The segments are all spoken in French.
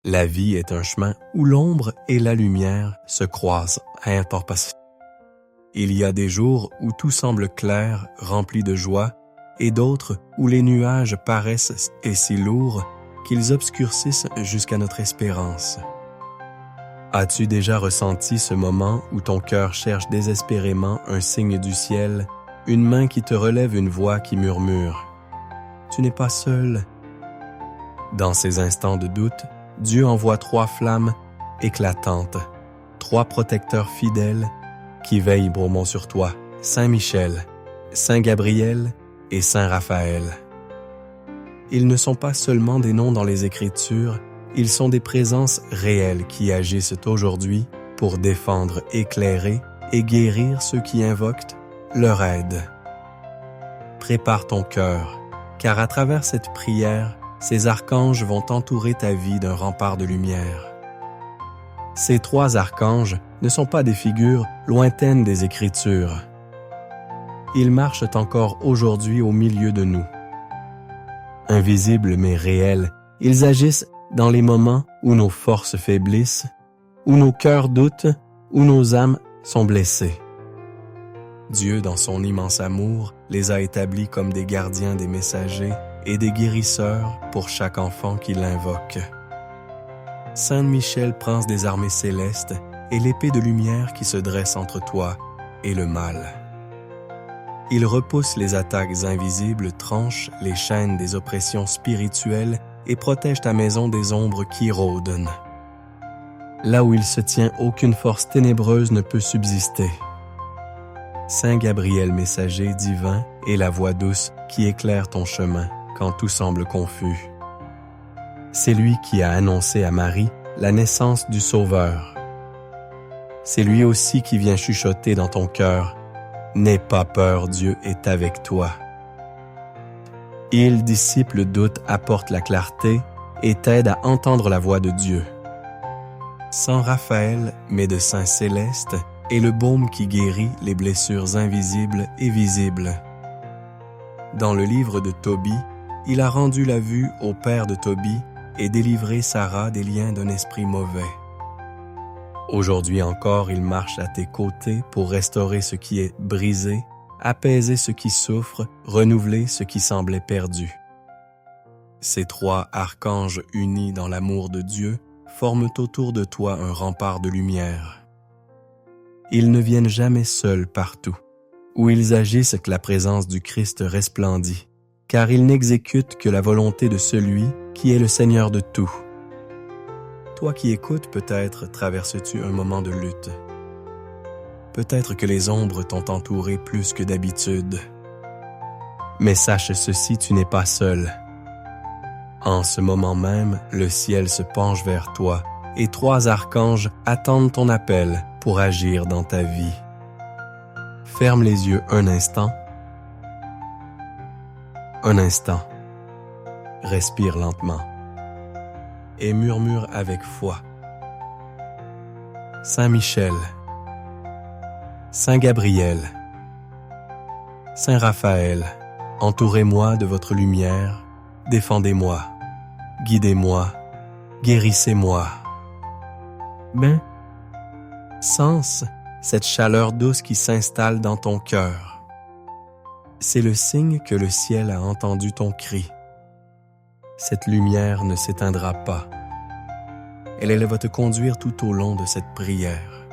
La vie est un chemin où l'ombre et la lumière se croisent à un temps passé. Il y a des jours où tout semble clair, rempli de joie, et d'autres où les nuages paraissent et si lourds qu'ils obscurcissent jusqu'à notre espérance. As-tu déjà ressenti ce moment où ton cœur cherche désespérément un signe du ciel, une main qui te relève, une voix qui murmure « Tu n'es pas seul ». Dans ces instants de doute, Dieu envoie 3 flammes éclatantes, 3 protecteurs fidèles qui veillent bromont sur toi, Saint Michel, Saint Gabriel et Saint Raphaël. Ils ne sont pas seulement des noms dans les Écritures, ils sont des présences réelles qui agissent aujourd'hui pour défendre, éclairer et guérir ceux qui invoquent leur aide. Prépare ton cœur, car à travers cette prière, ces archanges vont entourer ta vie d'un rempart de lumière. Ces 3 archanges ne sont pas des figures lointaines des Écritures. Ils marchent encore aujourd'hui au milieu de nous. Invisibles mais réels, ils agissent dans les moments où nos forces faiblissent, où nos cœurs doutent, où nos âmes sont blessées. Dieu, dans son immense amour, les a établis comme des gardiens des messagers et des guérisseurs pour chaque enfant qui l'invoque. Saint Michel, prince des armées célestes, est l'épée de lumière qui se dresse entre toi et le mal. Il repousse les attaques invisibles, tranche les chaînes des oppressions spirituelles et protège ta maison des ombres qui rôdent. Là où il se tient, aucune force ténébreuse ne peut subsister. Saint Gabriel, messager divin, est la voix douce qui éclaire ton chemin quand tout semble confus. C'est lui qui a annoncé à Marie la naissance du Sauveur. C'est lui aussi qui vient chuchoter dans ton cœur « N'aie pas peur, Dieu est avec toi ». Il dissipe le doute, apporte la clarté et t'aide à entendre la voix de Dieu. Saint Raphaël, médecin céleste, est le baume qui guérit les blessures invisibles et visibles. Dans le livre de Tobie, il a rendu la vue au père de Tobie et délivré Sarah des liens d'un esprit mauvais. Aujourd'hui encore, il marche à tes côtés pour restaurer ce qui est brisé, apaiser ce qui souffre, renouveler ce qui semblait perdu. Ces 3 archanges unis dans l'amour de Dieu forment autour de toi un rempart de lumière. Ils ne viennent jamais seuls partout, où ils agissent que la présence du Christ resplendit, car ils n'exécutent que la volonté de celui qui est le Seigneur de tout. Toi qui écoutes, peut-être traverses-tu un moment de lutte. Peut-être que les ombres t'ont entouré plus que d'habitude. Mais sache ceci, tu n'es pas seul. En ce moment même, le ciel se penche vers toi et 3 archanges attendent ton appel pour agir dans ta vie. Ferme les yeux un instant. Un instant. Respire lentement. Et murmure avec foi. Saint Michel, Saint Gabriel, Saint Raphaël, entourez-moi de votre lumière, défendez-moi, guidez-moi, guérissez-moi. Sens cette chaleur douce qui s'installe dans ton cœur. C'est le signe que le ciel a entendu ton cri. Cette lumière ne s'éteindra pas. Elle va te conduire tout au long de cette prière.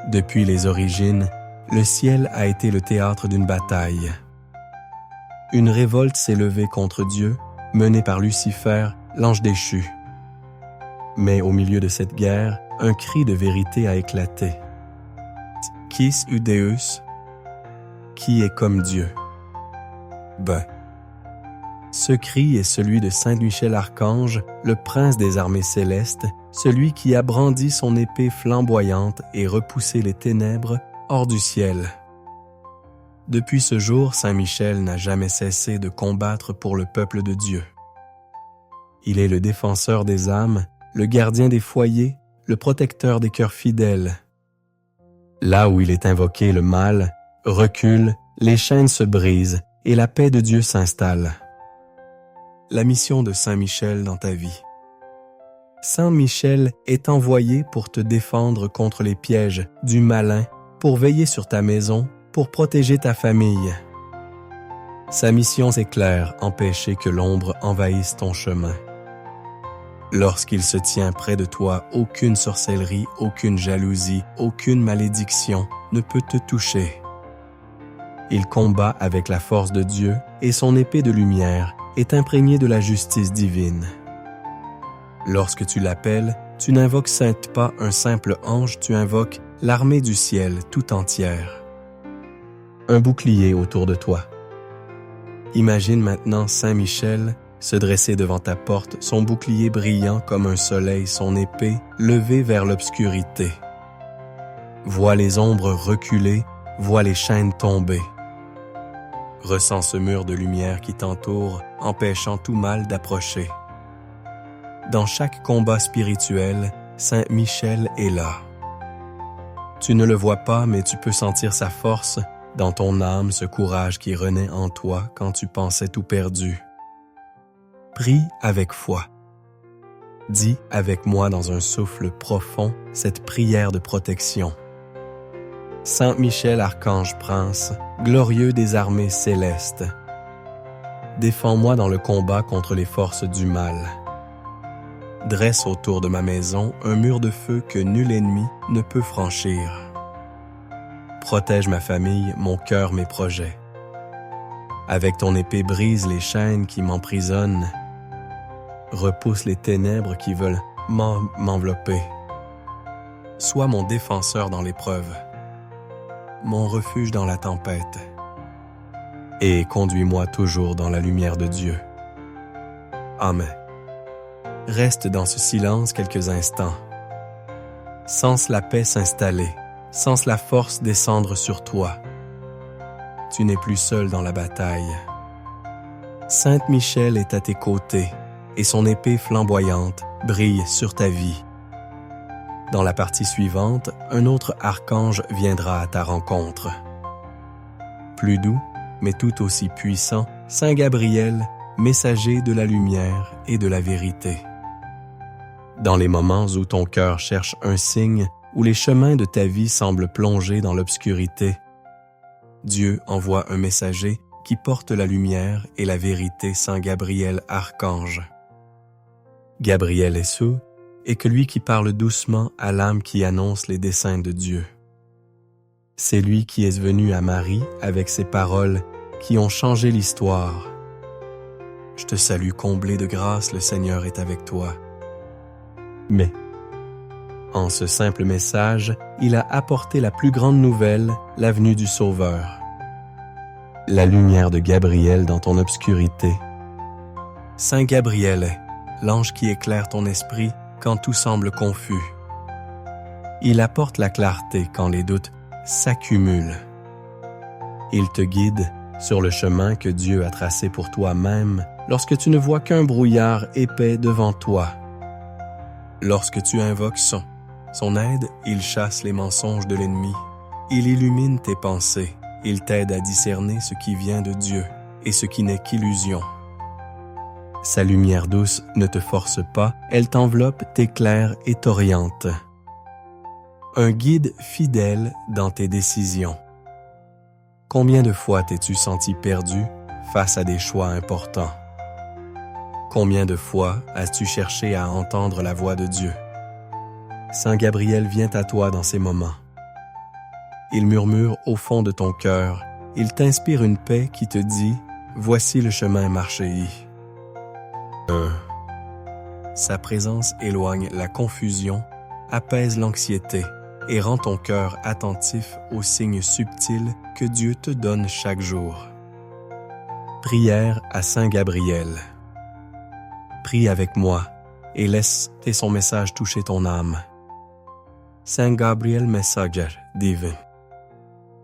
Depuis les origines, le ciel a été le théâtre d'une bataille. Une révolte s'est levée contre Dieu, menée par Lucifer, l'ange déchu. Mais au milieu de cette guerre, un cri de vérité a éclaté. Quis ut Deus? Qui est comme Dieu? Ce cri est celui de Saint Michel Archange, le prince des armées célestes, celui qui a brandi son épée flamboyante et repoussé les ténèbres hors du ciel. Depuis ce jour, Saint Michel n'a jamais cessé de combattre pour le peuple de Dieu. Il est le défenseur des âmes, le gardien des foyers, le protecteur des cœurs fidèles. Là où il est invoqué, le mal recule, les chaînes se brisent et la paix de Dieu s'installe. La mission de Saint Michel dans ta vie. Saint Michel est envoyé pour te défendre contre les pièges du malin, pour veiller sur ta maison, pour protéger ta famille. Sa mission est claire, empêcher que l'ombre envahisse ton chemin. Lorsqu'il se tient près de toi, aucune sorcellerie, aucune jalousie, aucune malédiction ne peut te toucher. Il combat avec la force de Dieu et son épée de lumière est imprégnée de la justice divine. Lorsque tu l'appelles, tu n'invoques certes pas un simple ange, tu invoques l'armée du ciel tout entière. Un bouclier autour de toi. Imagine maintenant Saint Michel se dresser devant ta porte, son bouclier brillant comme un soleil, son épée levée vers l'obscurité. Vois les ombres reculer, vois les chaînes tomber. Ressens ce mur de lumière qui t'entoure, empêchant tout mal d'approcher. Dans chaque combat spirituel, Saint Michel est là. Tu ne le vois pas, mais tu peux sentir sa force, dans ton âme ce courage qui renaît en toi quand tu pensais tout perdu. Prie avec foi. Dis avec moi dans un souffle profond cette prière de protection. Saint Michel, archange prince, glorieux des armées célestes, défends-moi dans le combat contre les forces du mal. Dresse autour de ma maison un mur de feu que nul ennemi ne peut franchir. Protège ma famille, mon cœur, mes projets. Avec ton épée brise les chaînes qui m'emprisonnent. Repousse les ténèbres qui veulent m'envelopper. Sois mon défenseur dans l'épreuve, mon refuge dans la tempête. Et conduis-moi toujours dans la lumière de Dieu. Amen. Reste dans ce silence quelques instants. Sens la paix s'installer. Sens la force descendre sur toi. Tu n'es plus seul dans la bataille. Sainte Michel est à tes côtés et son épée flamboyante brille sur ta vie. Dans la partie suivante, un autre archange viendra à ta rencontre. Plus doux, mais tout aussi puissant, Saint Gabriel, messager de la lumière et de la vérité. Dans les moments où ton cœur cherche un signe, où les chemins de ta vie semblent plongés dans l'obscurité, Dieu envoie un messager qui porte la lumière et la vérité, Saint Gabriel archange. Gabriel est sourd et que lui qui parle doucement à l'âme qui annonce les desseins de Dieu. C'est lui qui est venu à Marie avec ses paroles qui ont changé l'histoire. Je te salue comblée de grâce, le Seigneur est avec toi. Mais, en ce simple message, il a apporté la plus grande nouvelle, la venue du Sauveur. La lumière de Gabriel dans ton obscurité. Saint Gabriel, l'ange qui éclaire ton esprit quand tout semble confus. Il apporte la clarté quand les doutes s'accumulent. Il te guide sur le chemin que Dieu a tracé pour toi-même lorsque tu ne vois qu'un brouillard épais devant toi. Lorsque tu invoques son aide, il chasse les mensonges de l'ennemi. Il illumine tes pensées. Il t'aide à discerner ce qui vient de Dieu et ce qui n'est qu'illusion. Sa lumière douce ne te force pas, elle t'enveloppe, t'éclaire et t'oriente. Un guide fidèle dans tes décisions. Combien de fois t'es-tu senti perdu face à des choix importants? Combien de fois as-tu cherché à entendre la voix de Dieu? Saint Gabriel vient à toi dans ces moments. Il murmure au fond de ton cœur, il t'inspire une paix qui te dit « Voici le chemin, marchez-y ». Sa présence éloigne la confusion, apaise l'anxiété et rend ton cœur attentif aux signes subtils que Dieu te donne chaque jour. Prière à Saint Gabriel. Prie avec moi et laisse son message toucher ton âme. Saint Gabriel, messager divin.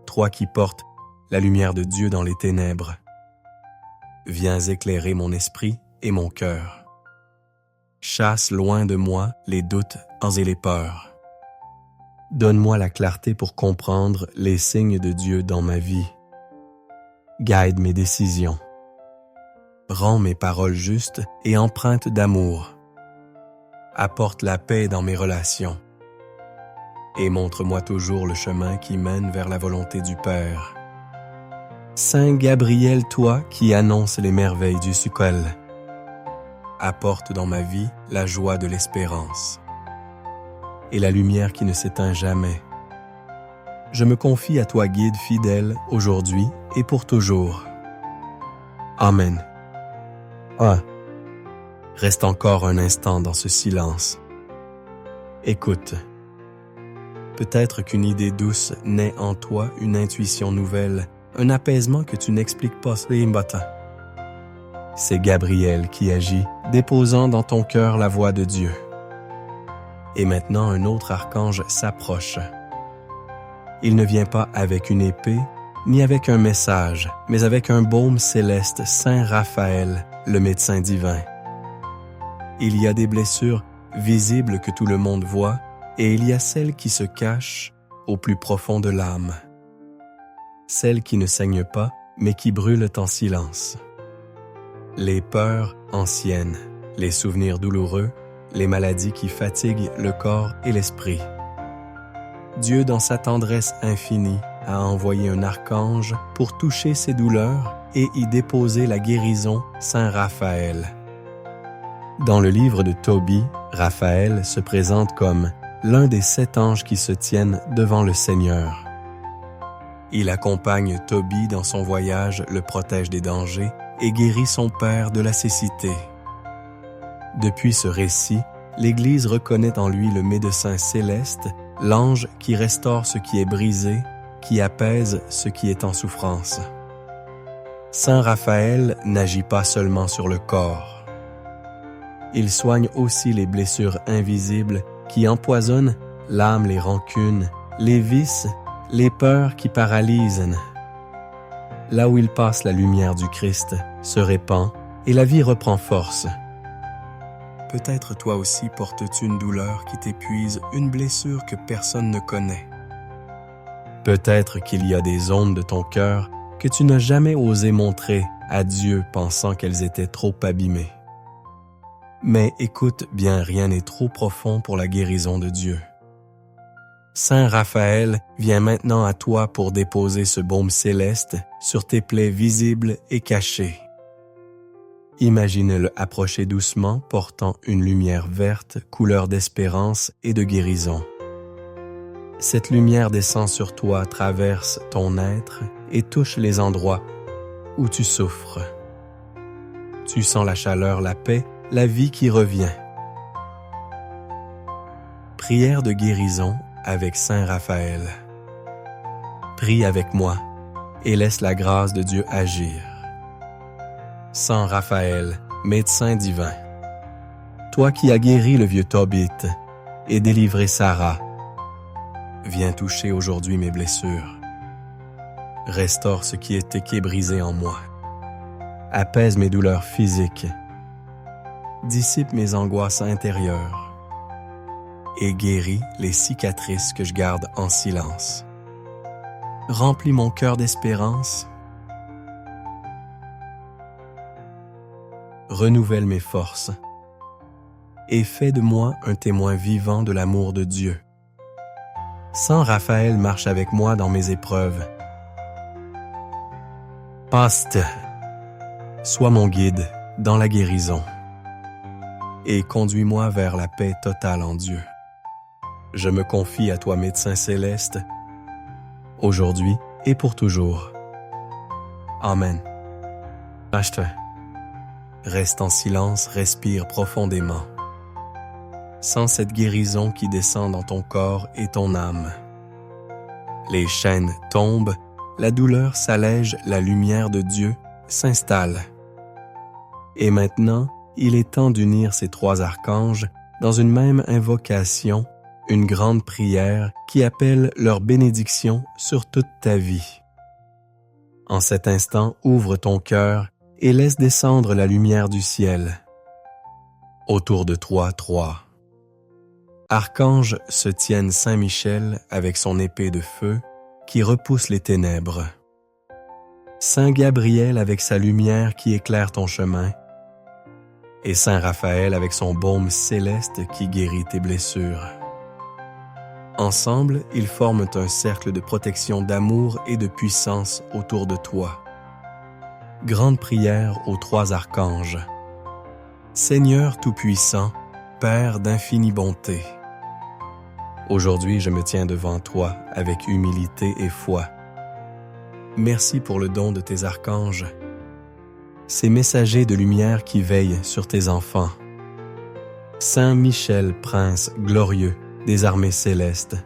Toi qui portes la lumière de Dieu dans les ténèbres, viens éclairer mon esprit et mon cœur. Chasse loin de moi les doutes et les peurs. Donne-moi la clarté pour comprendre les signes de Dieu dans ma vie. Guide mes décisions. Rends mes paroles justes et empreintes d'amour. apporte la paix dans mes relations et montre-moi toujours le chemin qui mène vers la volonté du Père. Saint Gabriel, toi qui annonces les merveilles du Sukol, apporte dans ma vie la joie de l'espérance et la lumière qui ne s'éteint jamais. Je me confie à toi, guide fidèle, aujourd'hui et pour toujours. Amen. Reste encore un instant dans ce silence. Écoute. Peut-être qu'une idée douce naît en toi, une intuition nouvelle, un apaisement que tu n'expliques pas. C'est Gabriel qui agit, déposant dans ton cœur la voix de Dieu. Et maintenant un autre archange s'approche. Il ne vient pas avec une épée, ni avec un message, mais avec un baume céleste, Saint Raphaël, le médecin divin. Il y a des blessures visibles que tout le monde voit, et il y a celles qui se cachent au plus profond de l'âme. Celles qui ne saignent pas, mais qui brûlent en silence. Les peurs anciennes, les souvenirs douloureux, les maladies qui fatiguent le corps et l'esprit. Dieu, dans sa tendresse infinie, a envoyé un archange pour toucher ces douleurs et y déposer la guérison, Saint Raphaël. Dans le livre de Tobie, Raphaël se présente comme l'un des 7 anges qui se tiennent devant le Seigneur. Il accompagne Tobie dans son voyage, le protège des dangers et guérit son père de la cécité. Depuis ce récit, l'Église reconnaît en lui le médecin céleste, l'ange qui restaure ce qui est brisé, qui apaise ce qui est en souffrance. Saint Raphaël n'agit pas seulement sur le corps. Il soigne aussi les blessures invisibles qui empoisonnent l'âme, les rancunes, les vices, les peurs qui paralysent. Là où il passe, la lumière du Christ se répand et la vie reprend force. Peut-être toi aussi portes-tu une douleur qui t'épuise, une blessure que personne ne connaît. Peut-être qu'il y a des zones de ton cœur que tu n'as jamais osé montrer à Dieu pensant qu'elles étaient trop abîmées. Mais écoute bien, rien n'est trop profond pour la guérison de Dieu. Saint Raphaël vient maintenant à toi pour déposer ce baume céleste sur tes plaies visibles et cachées. Imagine-le approcher doucement, portant une lumière verte, couleur d'espérance et de guérison. Cette lumière descend sur toi, traverse ton être et touche les endroits où tu souffres. Tu sens la chaleur, la paix, la vie qui revient. Prière de guérison avec Saint Raphaël. Prie avec moi et laisse la grâce de Dieu agir. Saint Raphaël, médecin divin, toi qui as guéri le vieux Tobit et délivré Sarah, viens toucher aujourd'hui mes blessures. Restaure ce qui était brisé en moi. Apaise mes douleurs physiques. Dissipe mes angoisses intérieures et guéris les cicatrices que je garde en silence. Remplis mon cœur d'espérance. Renouvelle mes forces et fais de moi un témoin vivant de l'amour de Dieu. Saint Raphaël marche avec moi dans mes épreuves. Passe-te, sois mon guide dans la guérison et conduis-moi vers la paix totale en Dieu. Je me confie à toi, médecin céleste, aujourd'hui et pour toujours. Amen. Lâche-toi. Reste en silence, respire profondément. Sens cette guérison qui descend dans ton corps et ton âme. Les chaînes tombent, la douleur s'allège, la lumière de Dieu s'installe. Et maintenant, il est temps d'unir ces 3 archanges dans une même invocation, une grande prière qui appelle leur bénédiction sur toute ta vie. En cet instant, ouvre ton cœur et laisse descendre la lumière du ciel. Autour de toi, 3 archanges se tiennent Saint Michel avec son épée de feu qui repousse les ténèbres. Saint Gabriel avec sa lumière qui éclaire ton chemin. et Saint Raphaël avec son baume céleste qui guérit tes blessures. Ensemble, ils forment un cercle de protection d'amour et de puissance autour de toi. Grande prière aux 3 archanges. Seigneur Tout-Puissant, Père d'infinie bonté, aujourd'hui je me tiens devant toi avec humilité et foi. Merci pour le don de tes archanges, ces messagers de lumière qui veillent sur tes enfants. Saint Michel, prince glorieux des armées célestes,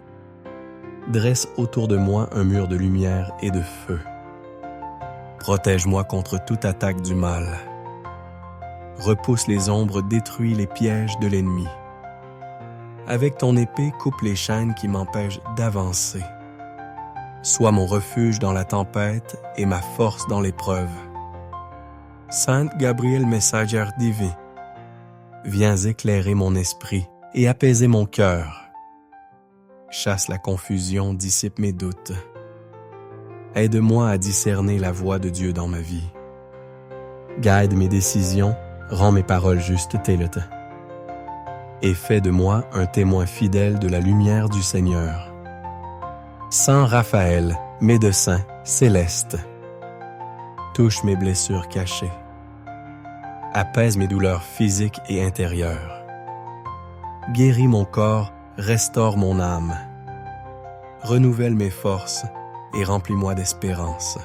dresse autour de moi un mur de lumière et de feu. Protège-moi contre toute attaque du mal. Repousse les ombres, détruis les pièges de l'ennemi. Avec ton épée, coupe les chaînes qui m'empêchent d'avancer. Sois mon refuge dans la tempête et ma force dans l'épreuve. Sainte Gabrielle messagère divine, viens éclairer mon esprit et apaiser mon cœur. Chasse la confusion, dissipe mes doutes. Aide-moi à discerner la voix de Dieu dans ma vie. Guide mes décisions, rends mes paroles justes, Téléte. Et fais de moi un témoin fidèle de la lumière du Seigneur. Saint Raphaël, médecin céleste, touche mes blessures cachées. Apaise mes douleurs physiques et intérieures. Guéris mon corps, restaure mon âme. Renouvelle mes forces et remplis-moi d'espérance.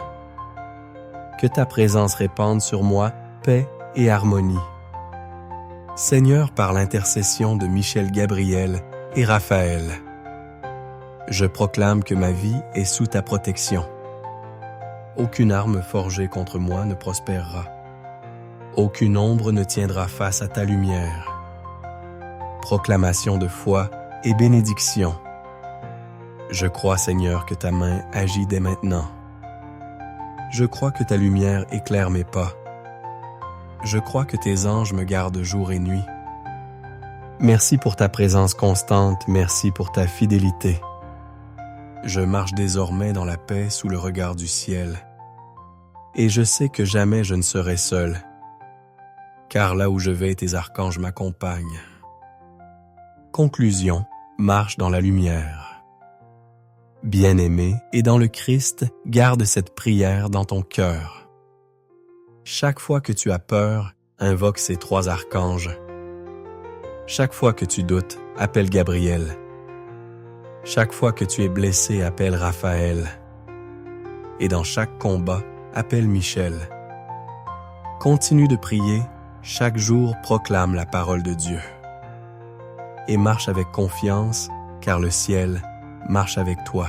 Que ta présence répande sur moi paix et harmonie. Seigneur, par l'intercession de Michel Gabriel et Raphaël, je proclame que ma vie est sous ta protection. Aucune arme forgée contre moi ne prospérera. Aucune ombre ne tiendra face à ta lumière. Proclamation de foi et bénédiction. Je crois, Seigneur, que ta main agit dès maintenant. Je crois que ta lumière éclaire mes pas. Je crois que tes anges me gardent jour et nuit. Merci pour ta présence constante, merci pour ta fidélité. Je marche désormais dans la paix sous le regard du ciel. Et je sais que jamais je ne serai seul, car là où je vais, tes archanges m'accompagnent. Conclusion, marche dans la lumière. Bien-aimé, et dans le Christ, garde cette prière dans ton cœur. Chaque fois que tu as peur, invoque ces 3 archanges. Chaque fois que tu doutes, appelle Gabriel. Chaque fois que tu es blessé, appelle Raphaël. Et dans chaque combat, appelle Michel. Continue de prier, chaque jour proclame la parole de Dieu. Et marche avec confiance, car le ciel marche avec toi.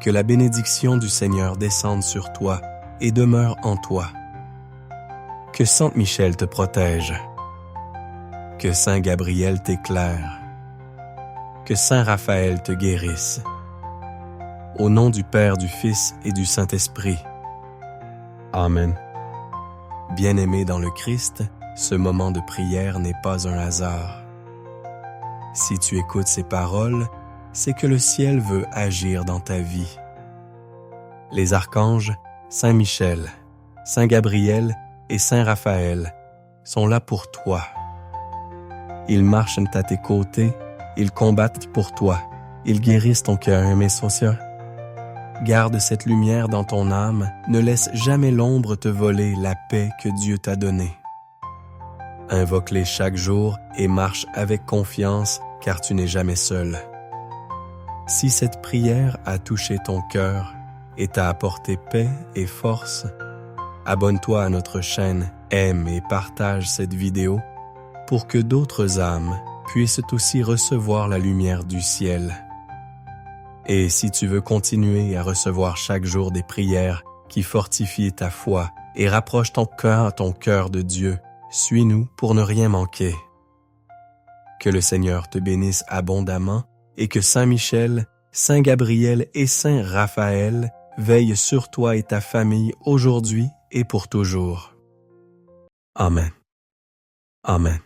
Que la bénédiction du Seigneur descende sur toi et demeure en toi. Que Saint Michel te protège. Que Saint Gabriel t'éclaire. Que Saint Raphaël te guérisse. Au nom du Père, du Fils et du Saint-Esprit. Amen. Bien-aimé dans le Christ, ce moment de prière n'est pas un hasard. Si tu écoutes ces paroles, c'est que le ciel veut agir dans ta vie. Les archanges, Saint Michel, Saint Gabriel et Saint Raphaël sont là pour toi. Ils marchent à tes côtés, ils combattent pour toi, ils guérissent ton cœur, mes sociaux. Garde cette lumière dans ton âme, ne laisse jamais l'ombre te voler la paix que Dieu t'a donnée. Invoque-les chaque jour et marche avec confiance, car tu n'es jamais seul. Si cette prière a touché ton cœur et t'a apporté paix et force, abonne-toi à notre chaîne, aime et partage cette vidéo pour que d'autres âmes puissent aussi recevoir la lumière du ciel. Et si tu veux continuer à recevoir chaque jour des prières qui fortifient ta foi et rapprochent ton cœur de Dieu, suis-nous pour ne rien manquer. Que le Seigneur te bénisse abondamment et que Saint Michel, Saint Gabriel et Saint Raphaël veillent sur toi et ta famille aujourd'hui et pour toujours. Amen. Amen.